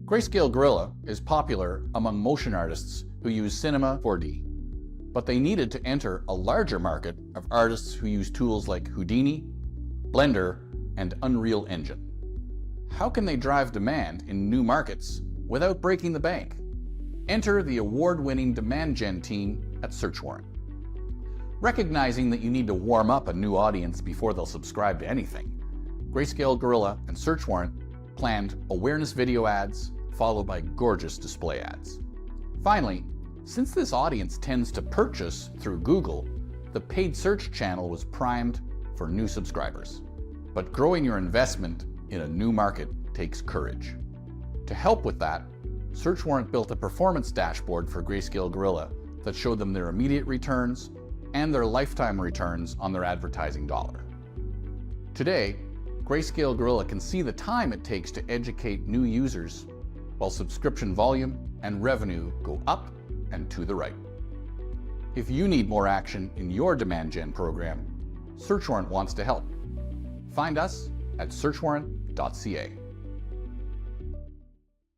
Greyscalegorilla is popular among motion artists who use Cinema 4D, but they needed to enter a larger market of artists who use tools like Houdini, Blender, and Unreal Engine. How can they drive demand in new markets without breaking the bank? Enter the award-winning demand gen team at Search Warrant. Recognizing that you need to warm up a new audience before they'll subscribe to anything, Greyscalegorilla and Search Warrant planned awareness video ads followed by gorgeous display ads. Finally, since this audience tends to purchase through Google, the paid search channel was primed for new subscribers. But growing your investment in a new market takes courage. To help with that, Search Warrant built a performance dashboard for Greyscalegorilla that showed them their immediate returns and their lifetime returns on their advertising dollar. Today, Greyscalegorilla can see the time it takes to educate new users, while subscription volume and revenue go up and to the right. If you need more action in your demand gen program, Search Warrant wants to help. Find us at searchwarrant.ca.